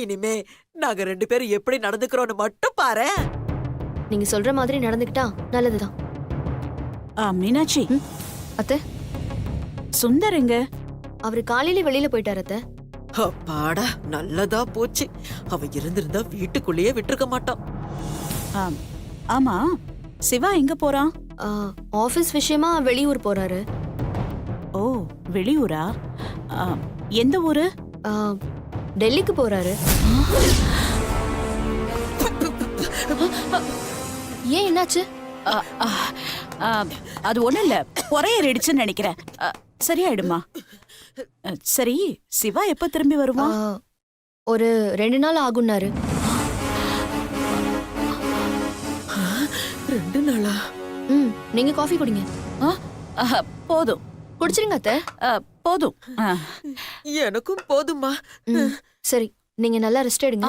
இனிமே நாங்க 2 பேரும் எப்படி நடந்துக்கிறோம்னு மட்டும் பாரு. நீங்க சொல்ற மாதிரி நடந்துக்கிட்டா நல்லதுதான். மீனாட்சி, அத்தை, சுந்தர் எங்க? அவரு காலையில வெளியில போயிட்டாரு அத்தை. அப்பாடா, நல்லதா போச்சு. அவ இருந்திருந்தா வீட்டுக்குள்ளேயே விட்டுருக்க மாட்டான். ஆமா, சிவா எங்க போறான்? ஆபீஸ் விஷயமா வெளியூர் போறாரு. ஓ, வெளியூரா? எந்த ஊரு? டெல்லிக்கு போறாரு. ஏன், என்னாச்சு? அது ஒண்ணும் இல்ல, பொறையடிச்சுன்னு நினைக்கிறேன். சரியாயிடுமா? சரி, சிவா எப்ப திரும்பி வருவான்? ஒரு 2 நாள் ஆகும்னாரு. 2 நாளா? நீங்க காஃபி குடிங்க. போதும், குடிச்சிருங்க அத்தை. போதும். எனக்கும் போதுமா. சரி, நீங்க நல்லா ரெஸ்ட் எடுங்க.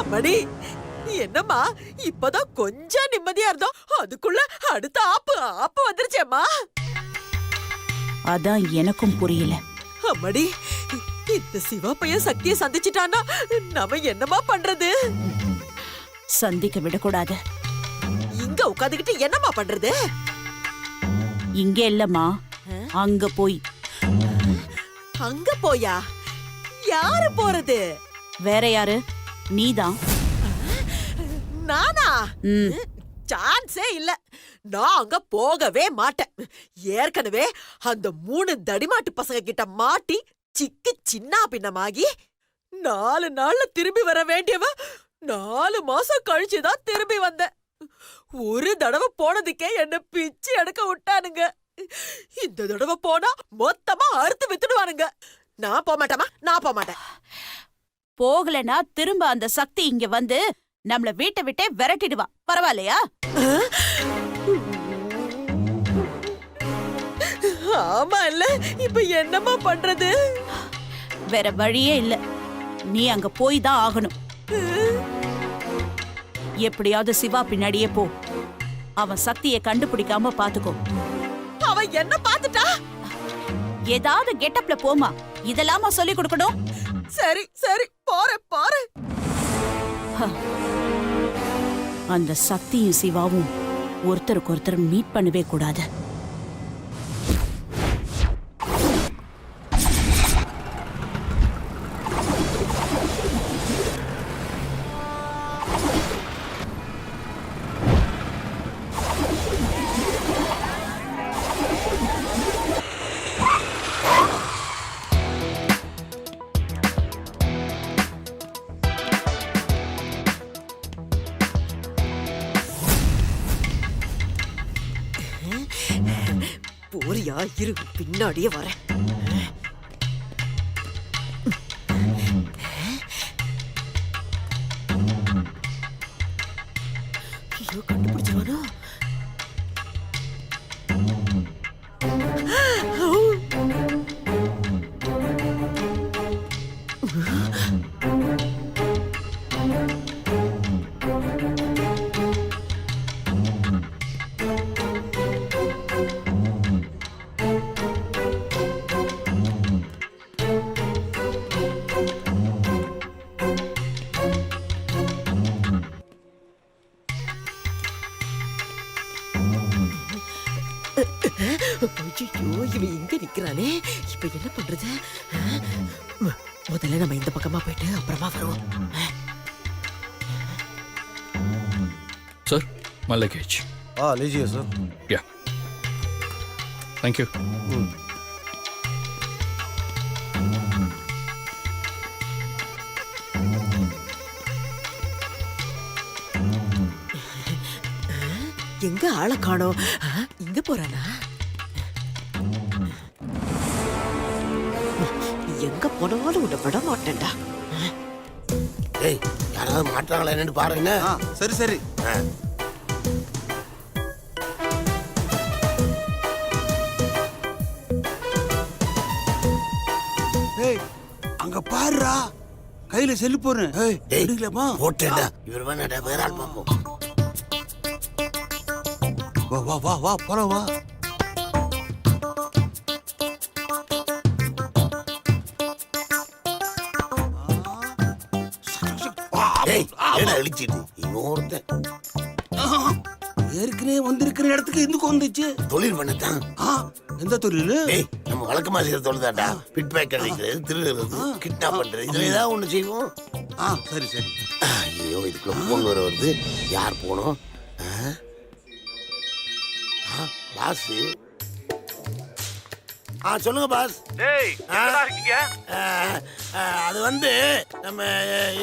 அம்மாடி, என்னம்மா இப்பதான் கொஞ்சம் நிம்மதியா இருந்தோம், அதுக்குள்ள அடுத்த ஆப்பு வந்துருச்சேம்மா. அதான் எனக்கும் புரியல. அம்மாடி, இந்த சிவா பையன் சக்தியை சந்திச்சிட்டானா நாம என்னமா பண்றது? சந்திக்க விடக்கூடாது. இங்க உட்காந்துக்கிட்டு என்னமா பண்றது? இங்க இல்லம்மா, அங்க போய். அங்க போயா? யாரு போறது? வேற யாரு? நீதான். நானா? சான்ஸே இல்ல. நான் அங்க போகவே மாட்டேன். ஏற்கனவே அந்த 3 தடிமாட்டு பசங்க கிட்ட மாட்டி சிக்கி சின்ன பின்னமாகி 4 நாள்ல திரும்பி வர வேண்டியவ 4 மாசம் கழிச்சுதான் திரும்பி வந்தேன். ஒரு தடவை போனதுக்கே என்ன பிச்சு எடுக்க விட்டானுங்க. இந்த தடவை போனா மொத்தமா அறுத்து வித்துடுவானுங்க. நான் போக மாட்டேமா, நான் போக மாட்டேன். போகலனா திரும்ப அந்த சக்தி இங்க வந்து நம்மள வீட்டை விட்டே விரட்டிடுவா. பரவாயில்லையா? ஆமா இல்ல, இப்ப என்னமா பண்றது? வேற வழியே இல்ல, நீ அங்க போய் தான் ஆகணும். எப்படியாவது சிவா பின்னாடியே போ. அவன் சக்தியை கண்டுபிடிக்காம பாத்துக்கோ. அவன் என்ன பாத்துட்டா? ஏதாவது கெட்டப்ல போமா, இதெல்லாமா சொல்லி கொடுக்கணும்? சரி சரி, போறேன். அந்த சக்தியும் சிவாவும் ஒருத்தருக்கு ஒருத்தர் மீட் பண்ணவே கூடாது. போறியா? இரு, பின்னாடியே வரேன். ஐயோ, கண்டுபிடிச்சிருவானோ? ஐயோ, இவன் இங்க நிக்கிறானே, இப்ப என்ன பண்றது? முதல்ல நம்ம இந்த பக்கமா போயிட்டு அப்புறமா வருவோம். Sir, my luggage. लीजिए सर. Yeah. Thank you. எங்க ஆளை காணோம்? இங்க போறானா? எங்க போனாலும் உன்னை விட மாட்டேன்டா. ஏய், யாராவது மாட்டாங்களா என்னன்னு பாருங்க. சரி சரி. ஏய், அங்க பாருடா, கையில செல்லு போறேன். ஏய், எடுக்கலாமா? போட்டேன்டா. இவர் வேணாடா, வேற ஆள் பாப்போம். வா வா வா வா போலாம் வா. டேய் என்ன அழிச்சிட்டு இன்னொருத்தன் ஏற்கனவே வந்திருக்கிற இடத்துக்கு எதுக்கு வந்துச்சு? தொழில் பண்ணத்தான். எந்த தொழில்? டேய் நம்ம வழக்கமா செய்யற தொழில் தான்டா. பிட் பேக் அடிக்கிறது, திருடுறது, கிட்னாப் பண்றது, இதுல ஏதாவது ஒண்ணு செய்வோம். சரி சரி. ஐயோ இதுக்குள்ள போன் வர வருது. யார் போனோம்? பாஸ். சொல்லுங்க பாஸ். டேய் எங்கடா இருக்கீங்க? அது வந்து நம்ம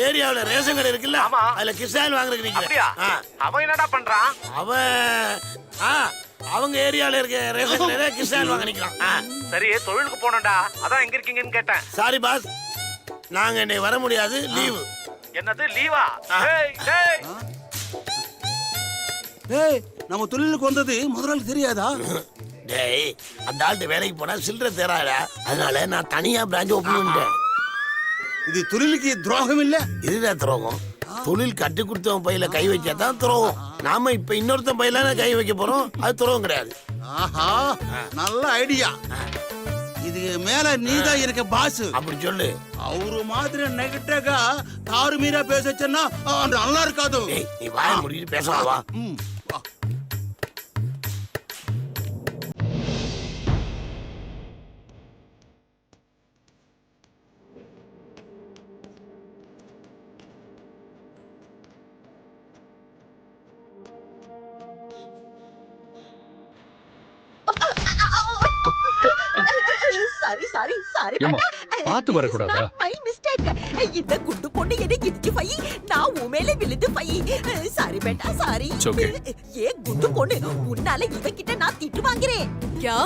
ஏரியாவுல ரேஷன் கடை இருக்குல்ல, அதுல கிசான் வாங்குறதுக்கு அப்படியா? அவன் என்னடா பண்றான்? அவன் அவங்க ஏரியால இருக்க ரேஷன் கடையில கிசான் வாங்க நிக்கிறான். சரி தொழிலுக்கு போனடா, அதான் எங்க இருக்கீங்கன்னு கேட்டேன். சாரி பாஸ், நாங்க இன்னைக்கு வர முடியாது, லீவு. என்னது லீவா? டேய் டேய் ஏய் நம்ம தொழிலுக்கு வந்தது முதலாளி தெரியாதா? டேய் அந்த ஆள்கிட்ட வேலைக்கு போனா சில்லறை தேராடா, அதனால நான் தனியா பிரான்ச் ஓபன் பண்ணிட்டேன். இது தொழிலுக்கு துரோகம் இல்ல? இதுதான் துரோகம். தொழில் கட்டு கொடுத்தவன் பையில கை வச்சாதான் துரோகம். நாம இப்ப இன்னொருத்தன் பையில கை வைக்க போறோம், அது துரோகம் கிடையாது. ஆஹா நல்ல ஐடியா. இது மேல நீதான் இருக்க பாஸ். அப்படி சொல்லு. அவரு மாதிரி நெகட்டிவா தாறு மீறா பேசச்சேன்னா நல்லா இருக்காது. டேய் நீ வாய முடிட்டு பேசலாம் வா. வா. சாரி சாரி சாரி ஏம்மா, பார்த்து வரக்கூடாதா? My mistake. இந்த குண்டு பொண்ணு என்ன இடிச்சு பை, நான் உமேல விழுந்து பை. சாரி பேட்டா சாரி. It's okay. ஏ குண்டு பொண்ணு, உன்னால இவகிட்ட நான் திட்டு வாங்குறேன். क्या?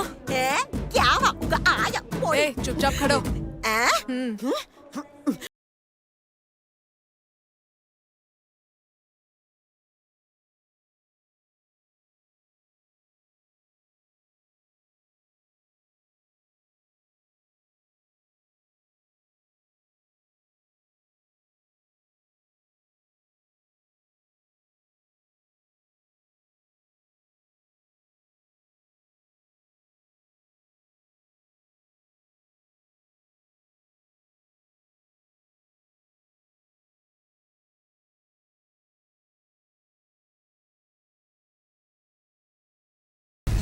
கேவா உங்க ஆயா போய். ए, चुपचाप खड़ो।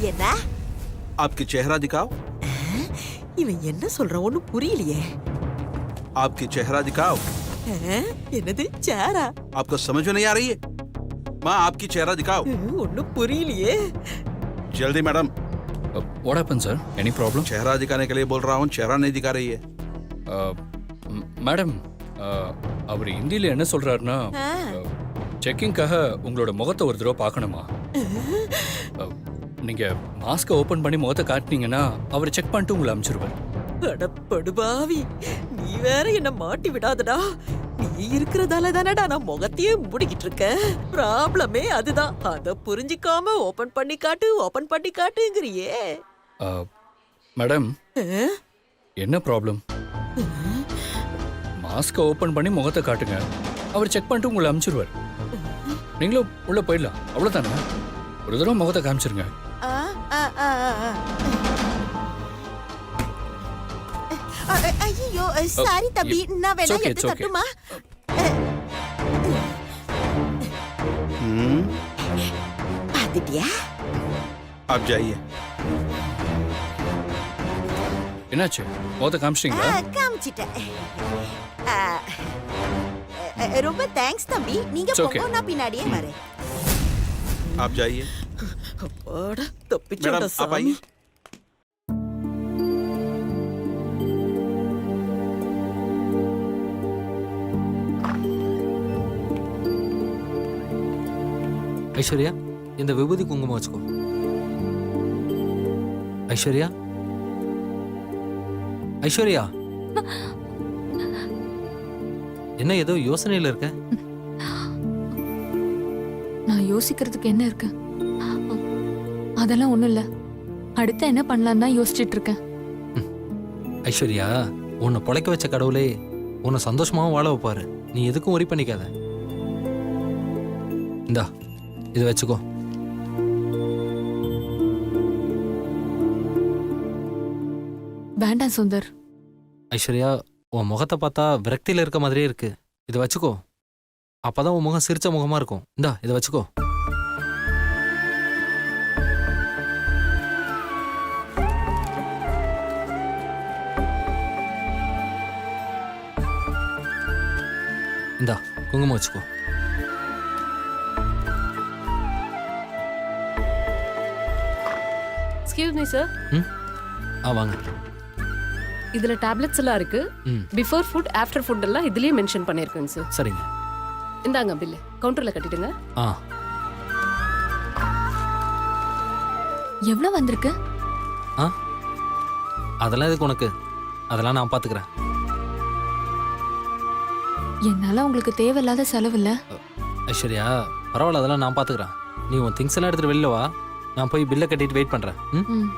என்ன? आपकी चेहरा दिखाओ. இவன் என்ன சொல்றான் ஒண்ணு புரியலையே. आपकी चेहरा दिखाओ. என்னது சேரா? आपको समझ में नहीं आ रही है? माँ आपकी चेहरा दिखाओ. ஒண்ணு புரியலையே. जल्दी madam. What happened, sir? Any problem? चेहरा दिखाने के लिए बोल रहा हूँ, चेहरा नहीं दिखा रही है. மேடம், அவர் ஹிந்தியில் என்ன சொல்றாருன்னா, செக்கிங்காக உங்களோட முகத்தை ஒரு தடவை பார்க்கணுமா? நீங்க மாஸ்கை ஓபன் பண்ணி முகத்தை காட்டினீங்கன்னா அவர் செக் பண்ணிட்டு உங்களை அனுப்பிச்சிருவார். படுபாவி, நீ வேற என்ன மாட்டி விடாதடா. நீ இருக்கிறதால தானடா நான் முகத்தையே மூடிக்கிட்டு இருக்கேன். ப்ராப்ளமே அதுதான். அத புரிஞ்சிக்காம ஓபன் பண்ணி காட்டுங்கறியே. மேடம், என்ன ப்ராப்ளம்? மாஸ்கை ஓபன் பண்ணி முகத்தை காட்டுங்க, அவர் செக் பண்ணிட்டு உங்களை அனுப்பிச்சிருவார். நீங்களும் உள்ள போயிடலாம், அவ்வளவுதானே? ஒரு தடவை முகத்தை காமிச்சிருங்க. ஐயோ சாரி தம்பி, நான் வேணா okay, எடுத்து it's okay. தட்டுமா? பாத்துட்டியா? आप जाइए. என்னாச்சு? முகத்தை காமிச்சிட்டீங்களா? காமிச்சிட்டேன். ரொம்ப தேங்க்ஸ் தம்பி. நீங்க It's okay. போங்க, நான் பின்னாடியே வரேன். आप जाइए. அப்பாடா, தப்பிச்சோடா मैडम आप சாமி. आइए. ஐஸ்வர்யா, இந்த விபூதி குங்குமம் வச்சுக்கோ. ஐஸ்வர்யா, ஐஸ்வர்யா, என்ன ஏதோ யோசனையில இருக்க? நான் யோசிக்கிறதுக்கு என்ன இருக்கு? அதெல்லாம் ஒண்ணும் இல்ல. அடுத்து என்ன பண்ணலாம் தான் யோசிச்சுட்டு இருக்கேன். ஐஸ்வர்யா, உன்னை பொழைக்க வச்ச கடவுளே உன்னை சந்தோஷமாவும் வாழ வைப்பாரு. நீ எதுக்கும் ஒரி பண்ணிக்காத. இந்தா இதை வச்சுக்கோ. வேண்டாம் சுந்தர். ஐஸ்வர்யா, உன் முகத்தை பார்த்தா விரக்தியில இருக்க மாதிரியே இருக்கு. இதை வச்சுக்கோ. அப்பதான் உன் முகம் சிரிச்ச முகமா இருக்கும். இந்தா இதை வச்சுக்கோ. இந்தா குங்குமம் வச்சுக்கோ. எக்ஸ்கியூஸ் மீ சார், வாங்க. இதுல டேப்லெட்ஸ் எல்லாம் இருக்கு. ம் பிஃபோர் ஃபுட் ஆஃப்டர் ஃபுட் எல்லாம் இதுலயே மென்ஷன் பண்ணிருக்கேங்க சார். சரிங்க. இந்தாங்க பில்லு, கவுண்டர்ல கட்டிடுங்க. ஆ எவ்வளவு வந்திருக்கு? அதெல்லாம் எதுக்கு உனக்கு? அதெல்லாம் நான் பார்த்துக்கிறேன். என்னால உங்களுக்கு தேவையில்லாத செலவு இல்ல. ஐஸ்வர்யா, பரவாயில்ல, அதெல்லாம் நான் பார்த்துக்கிறேன். நீ உன் திங்ஸ் எல்லாம் எடுத்துட்டு வெளில வா. நான் போய் பில்லை கட்டிட்டு வெயிட் பண்ணுறேன். ம்.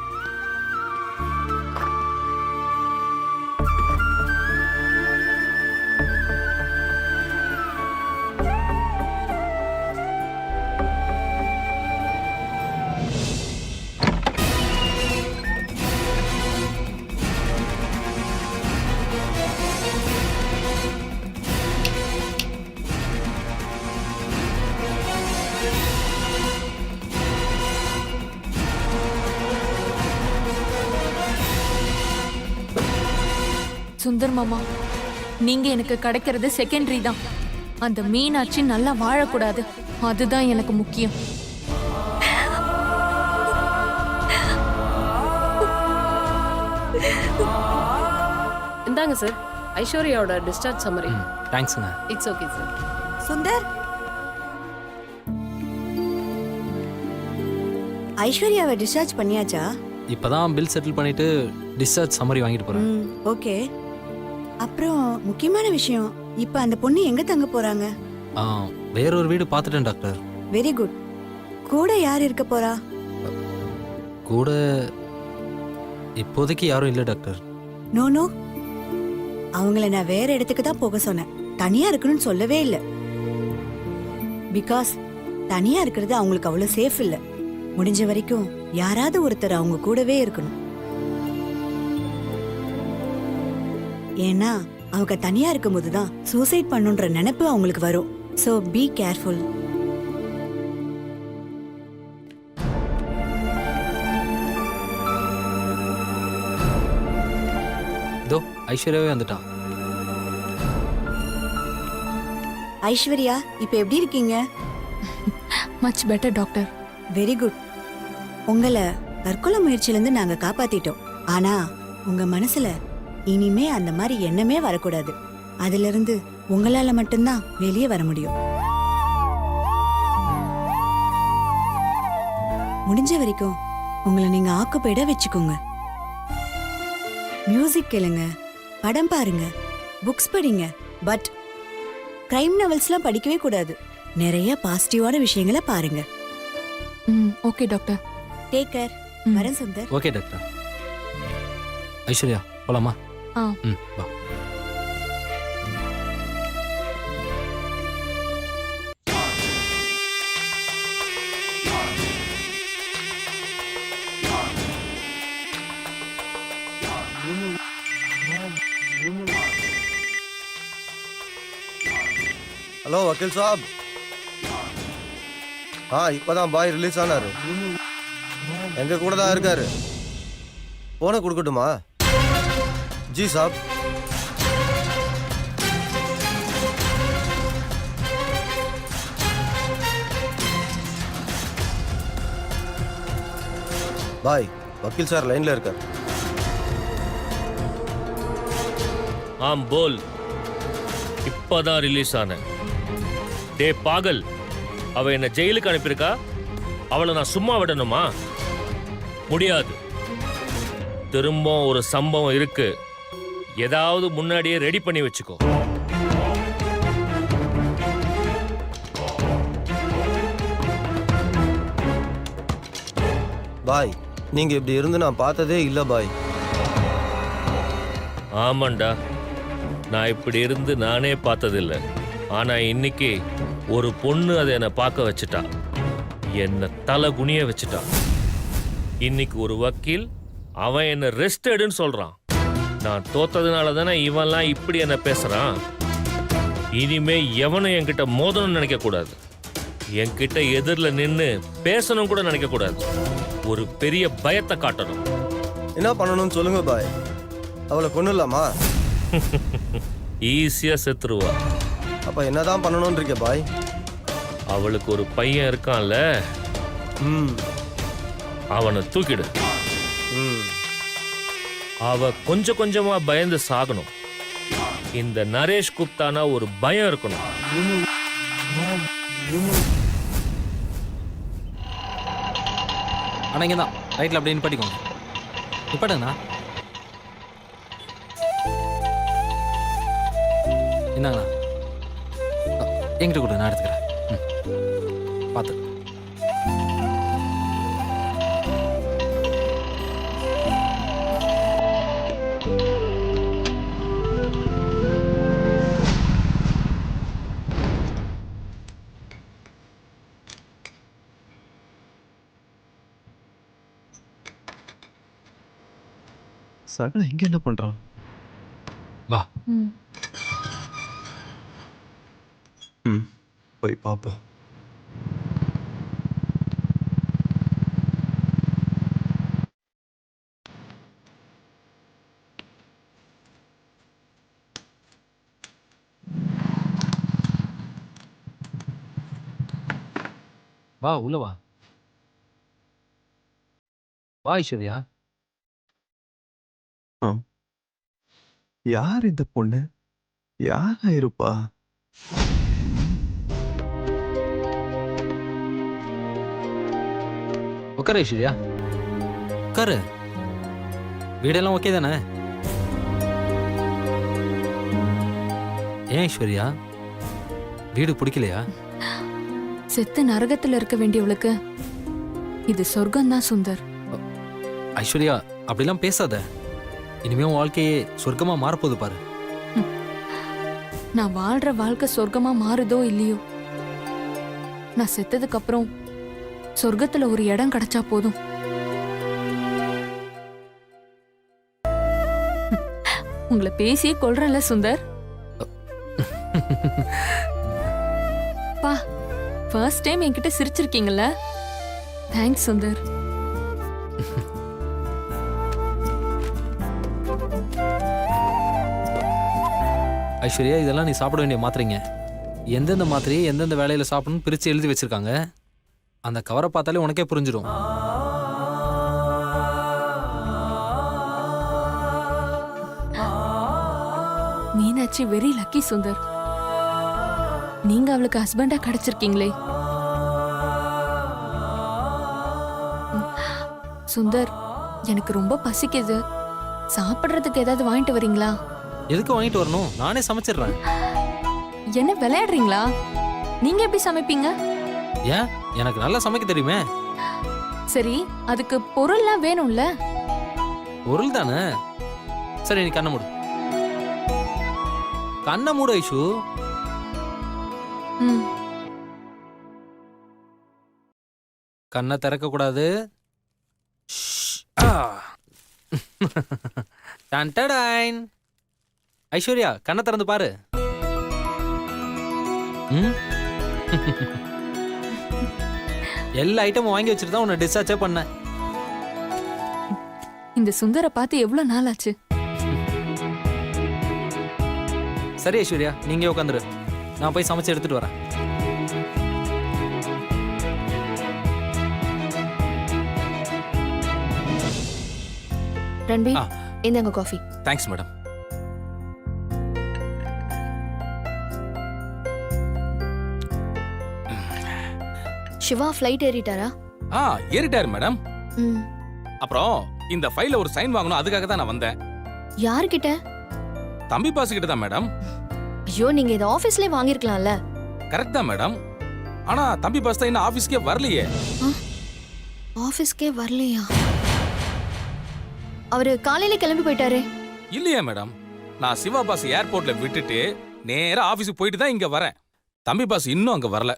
சுந்தர் மாமா, நீங்க எனக்கு கிடைக்கிறது செகண்டரி தான். அந்த மீனாட்சி நல்லா வாழக்கூடாது, அதுதான் எனக்கு முக்கியம். இந்தாங்க சார், ஐஸ்வர்யாவோட டிஸ்சார்ஜ் சம்மரி. தேங்க்ஸுங்க. It's okay sir. சுந்தர், ஐஸ்வர்யாவை டிஸ்சார்ஜ் பண்ணியாச்சா? இப்பதான் பில் செட்டில் பண்ணிட்டு டிஸ்சார்ஜ் சம்மரி வாங்கிட்டு போறேன். ஓகே. அப்புறம் முக்கியமான விஷயம், இப்ப அந்த பொண்ணு எங்க தங்க போறாங்க? வேறொரு வீடு பார்த்துட்டேன் டாக்டர். Very good. கூட யார் இருக்க போறா? கூட இப்போதைக்கு யாரும் இல்லை டாக்டர். நோ நோ, அவங்கள நான் வேற இடத்துக்கு தான் போக சொன்னேன், தனியா இருக்கணும்னு சொல்லவே இல்லை. பிகாஸ் தனியா இருக்கிறது அவங்களுக்கு அவ்வளவு சேஃப் இல்லை. முடிஞ்ச வரைக்கும் யாராவது ஒருத்தர் அவங்க கூடவே இருக்கணும். ஏன்னா அவங்க தனியா இருக்கும்போது தான் சூசைட் பண்ணுன்ற நினைப்பு அவங்களுக்கு வரும். So be careful. இதோ ஐஸ்வர்யாவே வந்துட்டான். ஐஸ்வர்யா, இப்ப எப்படி இருக்கீங்க? Much better doctor. Very good. உங்களை தற்கொலை முயற்சியிலிருந்து நாங்க காப்பாத்திட்டோம். ஆனா உங்க மனசுல இனிமே அந்த மாதிரி எண்ணமே வரக்கூடாது. அதுல இருந்து உங்களால மட்டும்தான் வெளியே வர முடியும். முடிஞ்ச வரைக்கும் உங்களை நீங்க ஆக்குப்பைட வச்சுக்கோங்க. மியூசிக் கேளுங்க, படம் பாருங்க, புக்ஸ் படிங்க. பட் கிரைம் நாவல்ஸ்லாம் படிக்கவே கூடாது. நிறைய பாசிட்டிவான விஷயங்களை பாருங்க. Okay doctor. Take care. வரேன் சுந்தர். Okay doctor. ஐஸ்வர்யா போலாமா? வா. ஹலோ வக்கீல் சாப். இப்பதான் பாய் ரிலீஸ் ஆனாரு. எங்க கூட தான் இருக்காரு. போன கொடுக்கட்டுமா? ஜி சாப். பாய், வக்கீல் சார் லைன்ல இருக்கார். ஆம் போல். இப்பதான் ரிலீஸ் ஆன. டே பாகல், அவ என்ன ஜெயிலுக்கு அனுப்பியிருக்கா. அவளை நான் சும்மா விடணுமா? முடியாது. திரும்ப ஒரு சம்பவம் இருக்கு. ஏதாவது முன்னாடியே ரெடி பண்ணி வச்சுக்கோ. பாய், நீங்க இப்படி இருந்து நான் பார்த்ததே இல்ல பாய். ஆமாண்டா, நான் இப்படி இருந்து நானே பார்த்ததில்ல. ஆனா இன்னைக்கு ஒரு பொண்ணு அதை என்னை பார்க்க வச்சுட்டா. என்ன தலை குனிய வச்சுட்டா. இன்னைக்கு ஒரு வக்கீல் அவன் என்ன ரெஸ்ட் எடுன்னு சொல்றான். நான் தோத்ததுனால தானே இவன்லாம் இப்படி என்ன பேசுறான். இனிமே எவனும் என்கிட்ட மோதணும்னு நினைக்க கூடாது. என்கிட்ட எதிரில் நின்று பேசணும் கூட நினைக்க கூடாது. ஒரு பெரிய பயத்தை காட்டணும். என்ன பண்ணணும்னு சொல்லுங்க பாய். அவளை கொன்னுடலாமா? ஈஸியா செத்துருவா. அப்ப என்னதான் பண்ணணும்னு இருக்கே பாய்? அவளுக்கு ஒரு பையன் இருக்கான்ல, அவனை தூக்கிடு. அவ கொஞ்சம் கொஞ்சமா பயந்து சாகணும். இந்த நரேஷ் குப்தானா ஒரு பயம் இருக்கணும். ஆனால் இங்கே தான் ரைட்டில் அப்படியே நிப்பாட்டிக்கோங்க. நிப்பாட்டுங்கண்ணா. என்னங்கண்ணா என்கிட்ட கொடு, நான் எடுத்துக்கிறேன். பார்த்து. சகல இங்க என்ன பண்றான்? வா. போய் பாப்போம். வா உள்ள வா. வா ஐஸ்வர்யா. யார் இந்த பொண்ணு? யாரா இருப்பா? உட்காரு ஐஸ்வர்யா, உட்காரு. வீடெல்லாம் ஓகே தானே? ஏன் ஐஸ்வர்யா, வீடு பிடிக்கலையா? செத்து நரகத்துல இருக்க வேண்டியவளுக்கு இது சொர்க்கம்தான் சுந்தர். ஐஸ்வர்யா அப்படிலாம் பேசாத. இனிமே உன் வாழ்க்கையே சொர்க்கமா மாறப்போகுது பாரு. நான் வாழ்ற வாழ்க்கை சொர்க்கமா மாறுதோ இல்லையோ, நான் செத்ததுக்கு அப்புறம் சொர்க்கத்துல ஒரு இடம் கிடைச்சா போதும். உங்களை பேசியே கொல்றேன்ல சுந்தர். பா, ஃபர்ஸ்ட் டைம் என்கிட்ட சிரிச்சிருக்கீங்கல்ல, தேங்க்ஸ் சுந்தர். ஐஸ்வர்யா இதெல்லாம் நீ சாப்பிட வேண்டிய மாத்திரைங்க. எந்தெந்த மாத்திரையை எந்தெந்த வேலையில சாப்பிடணும்னு பிரிச்சு எழுதி வச்சிருக்காங்க. அந்த கவரை பார்த்தாலே உனக்கே புரிஞ்சிடும். Meenakshi very lucky Sundar. நீங்க அவளுக்கு ஹஸ்பண்டா கிடைச்சிருக்கீங்களே. சுந்தர், எனக்கு ரொம்ப பசிக்குது. சாப்பிடுறதுக்கு ஏதாவது வாங்கிட்டு வரீங்களா? எதுக்கு வாங்கிட்டு வரணும்? நானே சமைச்சிடுறேன். என்ன விளையாடுறீங்களா? நீங்க எப்படி சமைப்பீங்க? ஏன், எனக்கு நல்லா சமைக்க தெரியுமே. சரி, அதுக்கு பொருள்லாம் வேணும்ல? பொருள் தானே. சரி நீ கண்ணை மூடு. கண்ணை மூடு ஐஷு. கண்ணை திறக்க கூடாது. ஐஸ்வர்யா கண்ணை திறந்து பாரு. எல்லா ஐட்டமும் வாங்கி வச்சுட்டு தான் உன்னை டிஸ்சார்ஜே பண்ணேன். இந்த சுந்தரை பார்த்து எவ்வளவு நாள் ஆச்சு. சரி ஐஸ்வர்யா, நீங்க உட்காந்துரு. நான் போய் சமைச்சு எடுத்துட்டு வரேன். ரன்பீர், இந்தாங்க coffee. Thanks madam. Siva flight ஏறிட்டாரா? ஏறிட்டாரு மேடம். அப்புறம் இந்த ஃபைல்ல ஒரு சைன் வாங்கணும், அதுக்காக தான் நான் வந்தேன். யார்கிட்ட? தம்பி பாஸ் கிட்ட தான் மேடம். ஐயோ, நீங்க இத ஆபீஸ்லயே வாங்கிருக்கலாம்ல. கரெக்ட் தான் மேடம். ஆனா தம்பி பாஸ் தான் இன்னும் ஆபீஸ்க்கே வரலையே. ஆபீஸ்க்கே வரலையா? அவரு காலையில கிளம்பி போயிட்டாரே. இல்லையா மேடம், நான் சிவா பாஸ் ஏர்போர்ட்ல விட்டுட்டு நேரா ஆபீஸுக்கு போயிட்டு தான் இங்க வரேன். தம்பி பாஸ் இன்னும் அங்க வரல.